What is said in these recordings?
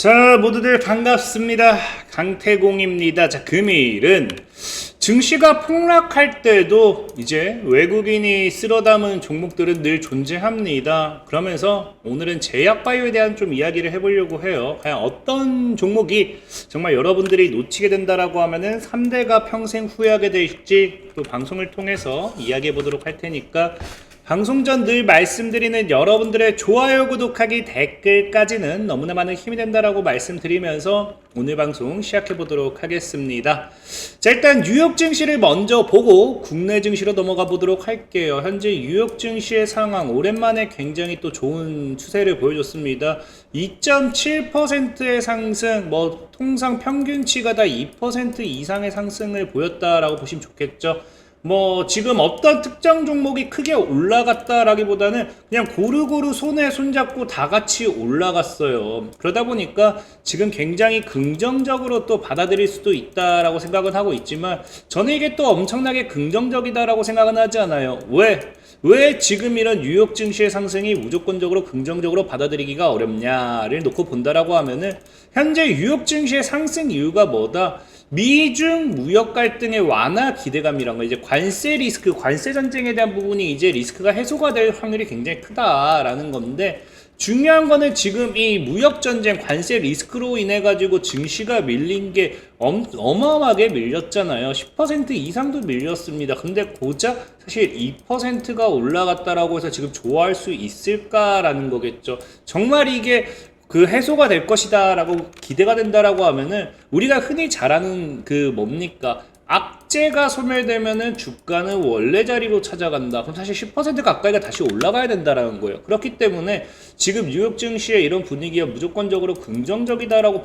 자, 모두들 반갑습니다. 강태공입니다. 자, 금일은 증시가 폭락할 때도 이제 외국인이 쓸어 담은 종목들은 늘 존재합니다. 그러면서 오늘은 제약바이오에 대한 좀 이야기를 해보려고 해요. 과연 어떤 종목이 정말 여러분들이 놓치게 된다라고 하면은 3대가 평생 후회하게 될지 또 방송을 통해서 이야기해 보도록 할 테니까 방송 전 늘 말씀드리는 여러분들의 좋아요, 구독하기, 댓글까지는 너무나 많은 힘이 된다라고 말씀드리면서 오늘 방송 시작해 보도록 하겠습니다. 자, 일단 뉴욕 증시를 먼저 보고 국내 증시로 넘어가 보도록 할게요. 현재 뉴욕 증시의 상황 오랜만에 굉장히 또 좋은 추세를 보여줬습니다. 2.7%의 상승, 통상 평균치가 다 2% 이상의 상승을 보였다라고 보시면 좋겠죠. 지금 어떤 특정 종목이 크게 올라갔다라기보다는 그냥 고루고루 손에 손잡고 다 같이 올라갔어요. 그러다 보니까 지금 굉장히 긍정적으로 또 받아들일 수도 있다라고 생각은 하고 있지만 저는 이게 또 엄청나게 긍정적이다라고 생각은 하지 않아요. 왜 지금 이런 뉴욕 증시의 상승이 무조건적으로 긍정적으로 받아들이기가 어렵냐를 놓고 본다라고 하면은 현재 뉴욕 증시의 상승 이유가 뭐다? 미중 무역 갈등의 완화 기대감이란 거, 이제 관세 리스크, 관세 전쟁에 대한 부분이 이제 리스크가 해소가 될 확률이 굉장히 크다라는 건데, 중요한 거는 지금 이 무역 전쟁, 관세 리스크로 인해 가지고 증시가 밀린 게 어마어마하게 밀렸잖아요. 10% 이상도 밀렸습니다. 근데 고작 사실 2%가 올라갔다라고 해서 지금 좋아할 수 있을까라는 거겠죠. 정말 이게 해소가 될 것이다 라고 기대가 된다라고 하면은 우리가 흔히 잘 아는 뭡니까? 악재가 소멸되면은 주가는 원래 자리로 찾아간다. 그럼 사실 10% 가까이가 다시 올라가야 된다라는 거예요. 그렇기 때문에 지금 뉴욕 증시의 이런 분위기가 무조건적으로 긍정적이다라고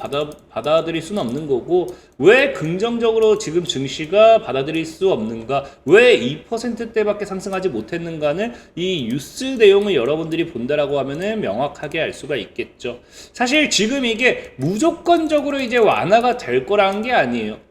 받아들일 수는 없는 거고, 왜 긍정적으로 지금 증시가 받아들일 수 없는가? 왜 2%대밖에 상승하지 못했는가는 이 뉴스 내용을 여러분들이 본다라고 하면은 명확하게 알 수가 있겠죠. 사실 지금 이게 무조건적으로 이제 완화가 될 거라는 게 아니에요.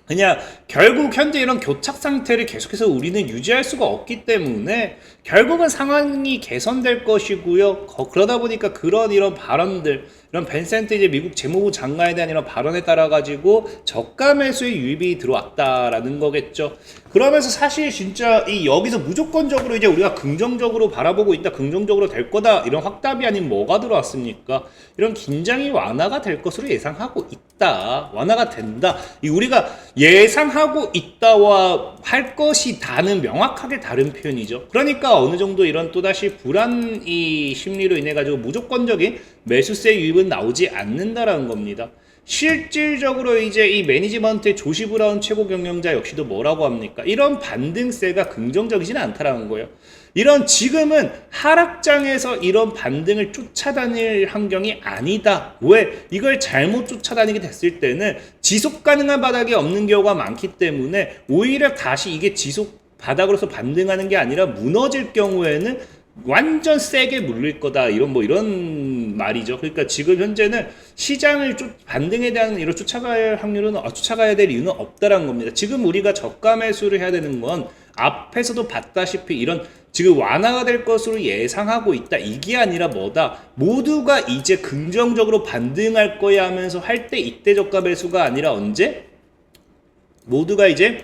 그냥 결국 현재 이런 교착 상태를 계속해서 우리는 유지할 수가 없기 때문에 결국은 상황이 개선될 것이고요. 그러다 보니까 이런 발언들, 이런 벤센트 이제 미국 재무부 장관에 대한 이런 발언에 따라 가지고 저가 매수의 유입이 들어왔다라는 거겠죠. 그러면서 사실 진짜 여기서 무조건적으로 이제 우리가 긍정적으로 바라보고 있다, 긍정적으로 될 거다, 이런 확답이 아닌 뭐가 들어왔습니까? 이런 긴장이 완화가 될 것으로 예상하고 있다, 완화가 된다. 우리가 예상하고 있다와 할 것이 다는 명확하게 다른 표현이죠. 그러니까 어느 정도 이런 또다시 불안 심리로 인해 가지고 무조건적인 매수세 유입은 나오지 않는다라는 겁니다. 실질적으로 이제 이 매니지먼트의 조시 브라운 최고 경영자 역시도 뭐라고 합니까? 이런 반등세가 긍정적이지는 않다라는 거예요. 지금은 하락장에서 이런 반등을 쫓아다닐 환경이 아니다. 왜? 이걸 잘못 쫓아다니게 됐을 때는 지속 가능한 바닥이 없는 경우가 많기 때문에 오히려 다시 이게 지속 바닥으로서 반등하는 게 아니라 무너질 경우에는 완전 세게 물릴 거다, 이런 말이죠. 그러니까 지금 현재는 시장을 반등에 대한 쫓아가야 될 이유는 없다라는 겁니다. 지금 우리가 저가 매수를 해야 되는 건 앞에서도 봤다시피 지금 완화가 될 것으로 예상하고 있다, 이게 아니라 모두가 이제 긍정적으로 반등할 거야 하면서 할 때 이때 저가 매수가 아니라 언제? 모두가 이제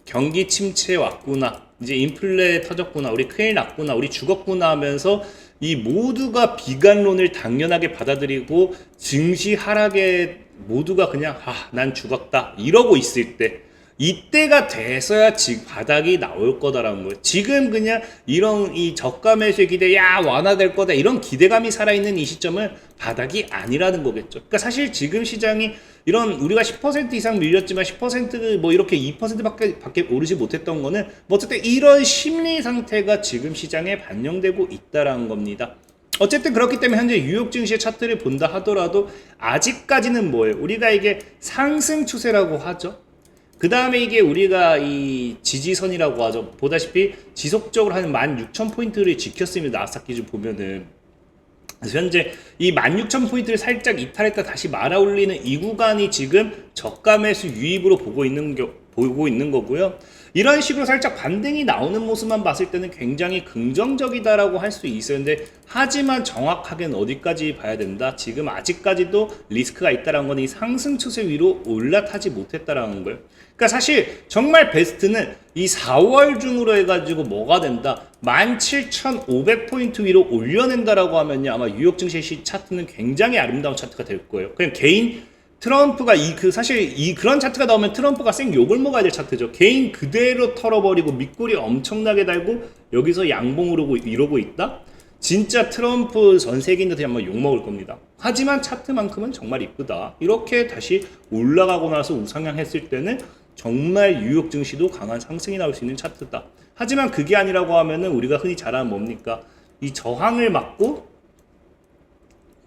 경기 침체 왔구나, 이제 인플레 터졌구나, 우리 큰일 났구나, 우리 죽었구나 하면서 이 모두가 비관론을 당연하게 받아들이고 증시 하락에 모두가 그냥 난 죽었다 이러고 있을 때, 이때가 돼서야 지금 바닥이 나올 거다라는 거예요. 지금 그냥 이런 저가 매수의 기대, 완화될 거다, 이런 기대감이 살아있는 이 시점은 바닥이 아니라는 거겠죠. 그러니까 사실 지금 시장이 우리가 10% 이상 밀렸지만 10% 이렇게 2%밖에 오르지 못했던 거는 어쨌든 이런 심리 상태가 지금 시장에 반영되고 있다라는 겁니다. 어쨌든 그렇기 때문에 현재 뉴욕 증시의 차트를 본다 하더라도 아직까지는 우리가 이게 상승 추세라고 하죠. 그 다음에 이게 우리가 이 지지선이라고 하죠. 보다시피 지속적으로 한 16,000포인트를 지켰습니다. 나스닥 기준 보면은. 그래서 현재 이 16,000포인트를 살짝 이탈했다 다시 말아 올리는 이 구간이 지금 저가 매수 유입으로 보고 있는 거고요. 이런 식으로 살짝 반등이 나오는 모습만 봤을 때는 굉장히 긍정적이다라고 할 수 있었는데, 하지만 정확하게는 어디까지 봐야 된다? 지금 아직까지도 리스크가 있다는 건 이 상승 추세 위로 올라타지 못했다라는 거예요. 그러니까 사실 정말 베스트는 이 4월 중으로 해가지고 뭐가 된다? 17,500포인트 위로 올려낸다라고 하면요, 아마 뉴욕 증시 차트는 굉장히 아름다운 차트가 될 거예요. 그냥 개인 트럼프가 사실 그런 차트가 나오면 트럼프가 생 욕을 먹어야 될 차트죠. 개인 그대로 털어버리고 밑골이 엄청나게 달고 여기서 양봉으로 이러고 있다? 진짜 트럼프 전 세계인들한테 한번 욕 먹을 겁니다. 하지만 차트만큼은 정말 이쁘다. 이렇게 다시 올라가고 나서 우상향했을 때는 정말 뉴욕 증시도 강한 상승이 나올 수 있는 차트다. 하지만 그게 아니라고 하면은 우리가 흔히 잘 아는 뭡니까? 이 저항을 맞고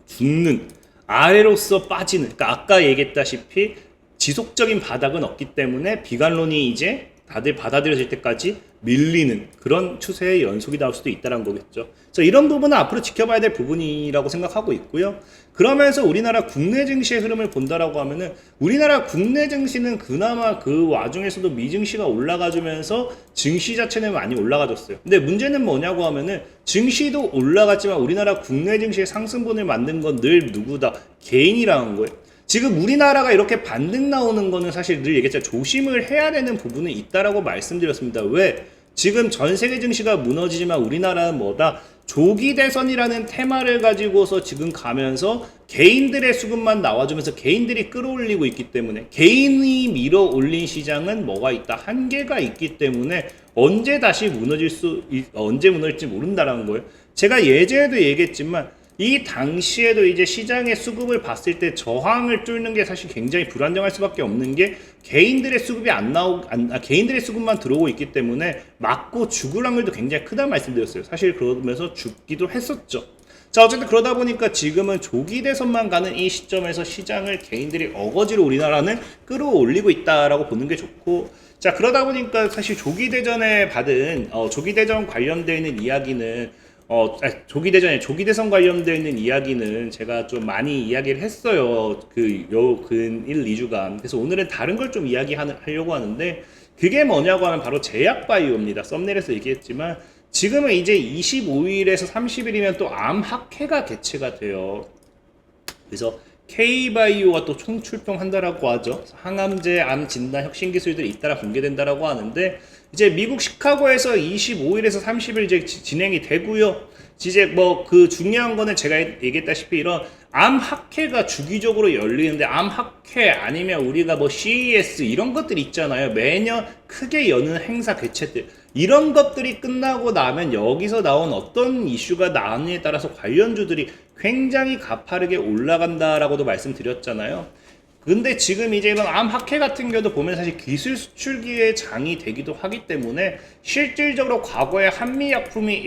죽는, 아래로서 빠지는, 그러니까 아까 얘기했다시피 지속적인 바닥은 없기 때문에 비관론이 이제 다들 받아들여질 때까지 밀리는 그런 추세의 연속이 나올 수도 있다는 거겠죠. 그래서 이런 부분은 앞으로 지켜봐야 될 부분이라고 생각하고 있고요. 그러면서 우리나라 국내 증시의 흐름을 본다라고 하면은, 우리나라 국내 증시는 그나마 그 와중에서도 미증시가 올라가주면서 증시 자체는 많이 올라가줬어요. 근데 문제는 뭐냐고 하면은, 증시도 올라갔지만 우리나라 국내 증시의 상승분을 만든 건 늘 누구다? 개인이라는 거예요. 지금 우리나라가 이렇게 반등 나오는 거는 사실 늘 얘기했잖아요. 조심을 해야 되는 부분은 있다라고 말씀드렸습니다. 왜? 지금 전 세계 증시가 무너지지만 우리나라는 뭐다? 조기 대선이라는 테마를 가지고서 지금 가면서 개인들의 수급만 나와주면서 개인들이 끌어올리고 있기 때문에, 개인이 밀어 올린 시장은 뭐가 있다? 한계가 있기 때문에 언제 다시 언제 무너질지 모른다라는 거예요. 제가 예전에도 얘기했지만 이 당시에도 이제 시장의 수급을 봤을 때 저항을 뚫는 게 사실 굉장히 불안정할 수밖에 없는 게, 개인들의 수급이 개인들의 수급만 들어오고 있기 때문에 맞고 죽을 확률도 굉장히 크다는 말씀드렸어요. 사실 그러면서 죽기도 했었죠. 자, 어쨌든 그러다 보니까 지금은 조기 대선만 가는 이 시점에서 시장을 개인들이 어거지로 우리나라는 끌어올리고 있다라고 보는 게 좋고, 자, 그러다 보니까 사실 조기 대전에 받은 조기 대전 관련되어 있는 이야기는 조기 대선 관련되어 있는 이야기는 제가 좀 많이 이야기를 했어요. 근 1, 2주간. 그래서 오늘은 다른 걸 좀 이야기하려고 하는데, 그게 뭐냐고 하면 바로 제약바이오입니다. 썸네일에서 얘기했지만, 지금은 이제 25일에서 30일이면 또 암학회가 개최가 돼요. 그래서 K바이오가 또 총출동한다라고 하죠. 항암제, 암 진단 혁신 기술들이 잇따라 공개된다라고 하는데, 이제 미국 시카고에서 25일에서 30일 이제 진행이 되고요. 이제 뭐 그 중요한 거는 제가 얘기했다시피 이런 암학회가 주기적으로 열리는데, 암학회 아니면 우리가 뭐 CES 이런 것들 있잖아요. 매년 크게 여는 행사 개최들. 이런 것들이 끝나고 나면 여기서 나온 어떤 이슈가 나느냐에 따라서 관련주들이 굉장히 가파르게 올라간다라고도 말씀드렸잖아요. 근데 지금 이제 이런 암학회 같은 경우도 보면 사실 기술 수출기의 장이 되기도 하기 때문에, 실질적으로 과거에 한미약품이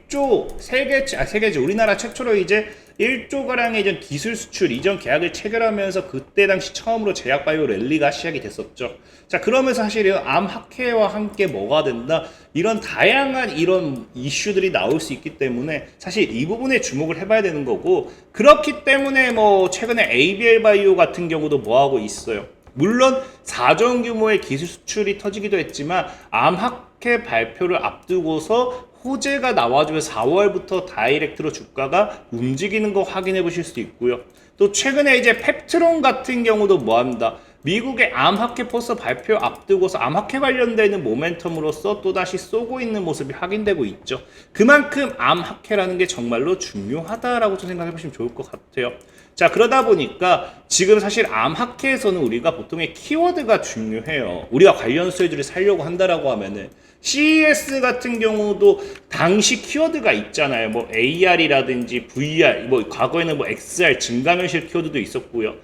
1조, 세계지 우리나라 최초로 이제 1조가량의 이전 기술 수출 이전 계약을 체결하면서 그때 당시 처음으로 제약바이오 랠리가 시작이 됐었죠. 자, 그러면서 사실 암학회와 함께 뭐가 된다? 이런 다양한 이런 이슈들이 나올 수 있기 때문에 사실 이 부분에 주목을 해봐야 되는 거고, 그렇기 때문에 뭐 최근에 ABL 바이오 같은 경우도 뭐 하고 있어요. 물론 4조 규모의 기술 수출이 터지기도 했지만 암학회 발표를 앞두고서 호재가 나와주면서 4월부터 다이렉트로 주가가 움직이는 거 확인해 보실 수 있고요. 또 최근에 이제 펩트론 같은 경우도 뭐 합니다. 미국의 암학회 포스터 발표 앞두고서 암학회 관련되는 모멘텀으로서 또다시 쏘고 있는 모습이 확인되고 있죠. 그만큼 암학회라는 게 정말로 중요하다라고 좀 생각해 보시면 좋을 것 같아요. 자, 그러다 보니까 지금 사실 암학회에서는 우리가 보통의 키워드가 중요해요. 우리가 관련 수혜들을 살려고 한다라고 하면은, CES 같은 경우도 당시 키워드가 있잖아요. 뭐 AR이라든지 VR, 뭐 과거에는 뭐 XR 증강현실 키워드도 있었고요.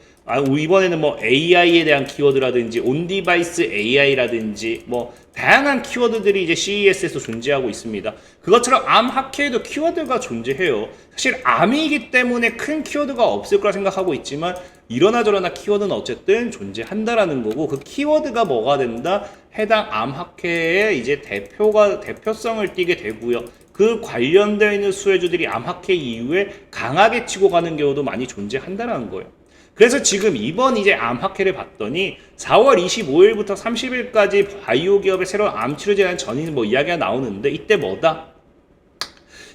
이번에는 뭐 AI에 대한 키워드라든지 온디바이스 AI라든지 뭐 다양한 키워드들이 이제 CES에서 존재하고 있습니다. 그것처럼 암학회에도 키워드가 존재해요. 사실 암이기 때문에 큰 키워드가 없을 거라 생각하고 있지만, 이러나 저러나 키워드는 어쨌든 존재한다라는 거고, 그 키워드가 뭐가 된다? 해당 암학회의 이제 대표성을 띠게 되고요. 그 관련되어 있는 수혜주들이 암학회 이후에 강하게 치고 가는 경우도 많이 존재한다라는 거예요. 그래서 지금 이번 이제 암 학회를 봤더니 4월 25일부터 30일까지 바이오 기업의 새로운 암 치료제에 대한 전인 뭐 이야기가 나오는데 이때 뭐다?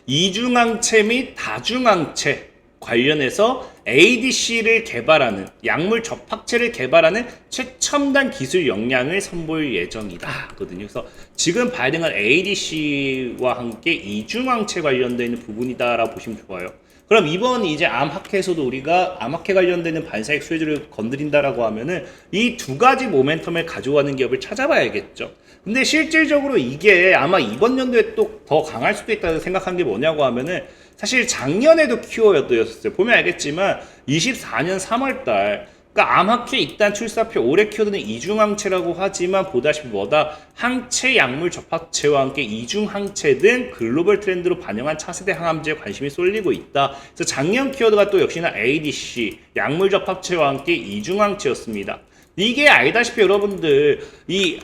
이중항체 및 다중항체 관련해서 ADC를 개발하는 약물 접합체를 개발하는 최첨단 기술 역량을 선보일 예정이다 거든요. 그래서 지금 발행한 ADC와 함께 이중항체 관련된 부분이다라고 보시면 좋아요. 그럼 이번 이제 암학회에서도 우리가 암학회 관련되는 반사익 수혜주를 건드린다라고 하면은 이 두 가지 모멘텀을 가져가는 기업을 찾아봐야겠죠. 근데 실질적으로 이게 아마 이번 연도에 또 더 강할 수도 있다고 생각한 게 뭐냐고 하면은 사실 작년에도 키워드였어요. 보면 알겠지만 24년 3월달 그러니까 암학회 입단 출사표 올해 키워드는 이중항체라고 하지만 보다시피 뭐다 항체 약물 접합체와 함께 이중항체 등 글로벌 트렌드로 반영한 차세대 항암제에 관심이 쏠리고 있다. 그래서 작년 키워드가 또 역시나 ADC 약물 접합체와 함께 이중항체였습니다. 이게 알다시피 여러분들 이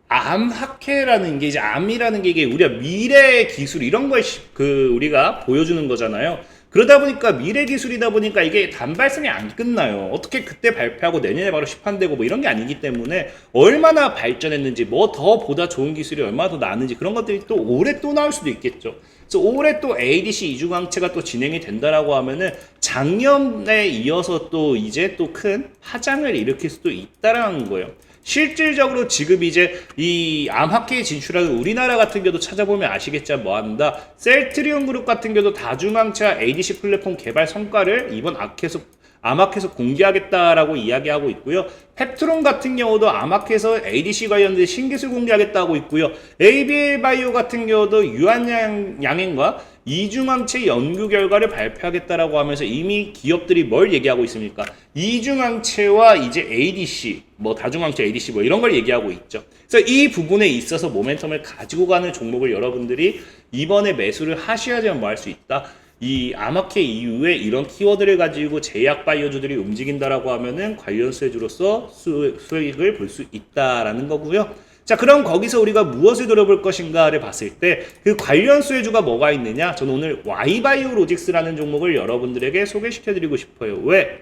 암학회라는 게 이제 암이라는 게 이게 우리가 미래 기술 이런 걸 우리가 보여주는 거잖아요. 그러다 보니까 미래 기술이다 보니까 이게 단발성이 안 끝나요. 어떻게 그때 발표하고 내년에 바로 시판되고 뭐 이런 게 아니기 때문에 얼마나 발전했는지 뭐 더 보다 좋은 기술이 얼마나 더 나는지 그런 것들이 또 올해 또 나올 수도 있겠죠. 그래서 올해 또 ADC 이중항체가 또 진행이 된다라고 하면은 작년에 이어서 또 이제 또 큰 파장을 일으킬 수도 있다라는 거예요. 실질적으로 지금 이제 이 암학회에 진출하는 우리나라 같은 경우도 찾아보면 아시겠지만 뭐한다 셀트리온 그룹 같은 경우도 다중항체와 ADC 플랫폼 개발 성과를 이번 암학회에서 공개하겠다라고 이야기하고 있고요. 펩트론 같은 경우도 암학회에서 ADC 관련된 신기술 공개하겠다고 있고요. ABL 바이오 같은 경우도 유한양행과 이중항체 연구 결과를 발표하겠다라고 하면서 이미 기업들이 뭘 얘기하고 있습니까? 이중항체와 이제 ADC, 뭐 다중항체 ADC 뭐 이런 걸 얘기하고 있죠. 그래서 이 부분에 있어서 모멘텀을 가지고 가는 종목을 여러분들이 이번에 매수를 하셔야지만 뭐 할 수 있다. 이 암학회 이후에 이런 키워드를 가지고 제약 바이오주들이 움직인다라고 하면은 관련 수혜주로서 수익을 볼 수 있다라는 거고요. 자, 그럼 거기서 우리가 무엇을 노려볼 것인가를 봤을 때 그 관련 수혜주가 뭐가 있느냐? 저는 오늘 Y바이오로직스라는 종목을 여러분들에게 소개시켜드리고 싶어요. 왜?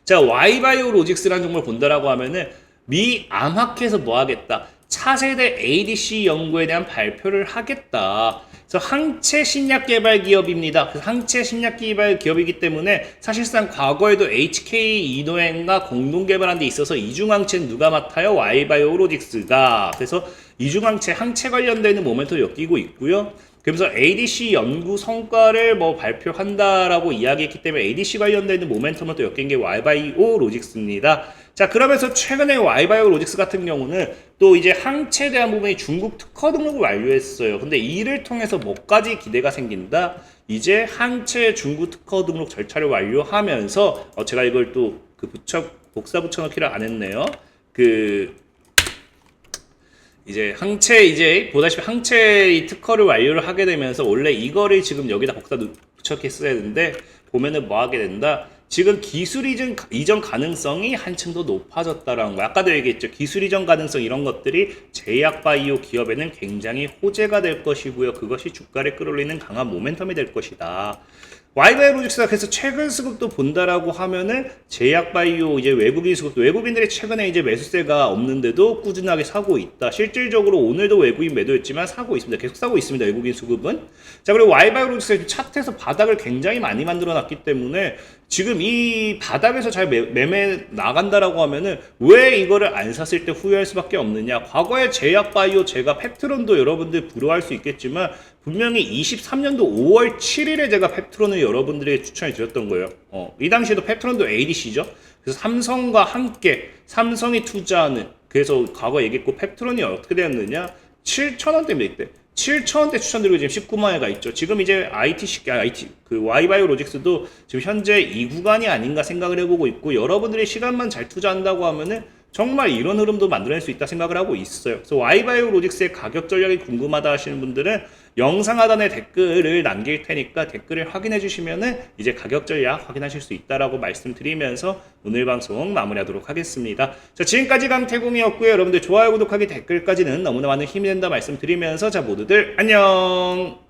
자, Y바이오로직스라는 종목을 본다라고 하면은 미 암학회에서 뭐 하겠다? 차세대 ADC 연구에 대한 발표를 하겠다. 그래서 항체 신약 개발 기업입니다. 그래서 항체 신약 개발 기업이기 때문에 사실상 과거에도 HK 이노엔과 공동 개발한 데 있어서 이중항체는 누가 맡아요? Y바이오로직스가. 그래서 이중항체, 항체 관련되는 모멘텀을 엮이고 있고요. 그래서 ADC 연구 성과를 뭐 발표한다라고 이야기했기 때문에 ADC 관련되는 모멘텀을 또 엮인 게 Y바이오로직스입니다. 자, 그러면서 최근에 Y바이오로직스 같은 경우는 또 이제 항체에 대한 부분이 중국 특허 등록을 완료했어요. 근데 이를 통해서 뭐까지 기대가 생긴다? 이제 항체 중국 특허 등록 절차를 완료하면서 제가 이걸 또 복사 붙여넣기를 안 했네요. 이제 항체 이제 보다시피 항체 특허를 완료를 하게 되면서 원래 이거를 지금 여기다 복사 붙였어야 되는데 보면은 뭐 하게 된다. 지금 기술 이전 가능성이 한층 더 높아졌다라는 거야. 아까도 얘기했죠. 기술 이전 가능성 이런 것들이 제약 바이오 기업에는 굉장히 호재가 될 것이고요. 그것이 주가를 끌어올리는 강한 모멘텀이 될 것이다. Y바이오로직스가 그래서 최근 수급도 본다라고 하면은 제약 바이오 이제 외국인 수급도 외국인들이 최근에 이제 매수세가 없는데도 꾸준하게 사고 있다. 실질적으로 오늘도 외국인 매도했지만 사고 있습니다. 계속 사고 있습니다. 외국인 수급은. 자, 그리고 Y바이오로직스가 차트에서 바닥을 굉장히 많이 만들어 놨기 때문에 지금 이 바닥에서 잘 매매 나간다라고 하면은 왜 이거를 안 샀을 때 후회할 수밖에 없느냐. 과거에 제약 바이오 제가 펩트론도 여러분들 부러워할 수 있겠지만 분명히 23년도 5월 7일에 제가 펩트론을 여러분들에게 추천해 드렸던 거예요. 이 당시에도 펩트론도 ADC죠. 그래서 삼성과 함께 삼성이 투자하는 그래서 과거 얘기했고 펩트론이 어떻게 되었느냐 7,000원대입니다. 이때 7,000원대 추천드리고 지금 19만에 가 있죠. 지금 이제 Y바이오로직스도 지금 현재 이 구간이 아닌가 생각을 해보고 있고 여러분들이 시간만 잘 투자한다고 하면은 정말 이런 흐름도 만들어낼 수 있다 생각을 하고 있어요. 그래서 Y바이오로직스의 가격 전략이 궁금하다 하시는 분들은 영상 하단에 댓글을 남길 테니까 댓글을 확인해 주시면은 이제 가격 전략 확인하실 수 있다라고 말씀드리면서 오늘 방송 마무리하도록 하겠습니다. 자, 지금까지 강태공이었고요. 여러분들 좋아요, 구독하기, 댓글까지는 너무나 많은 힘이 된다 말씀드리면서 자, 모두들 안녕!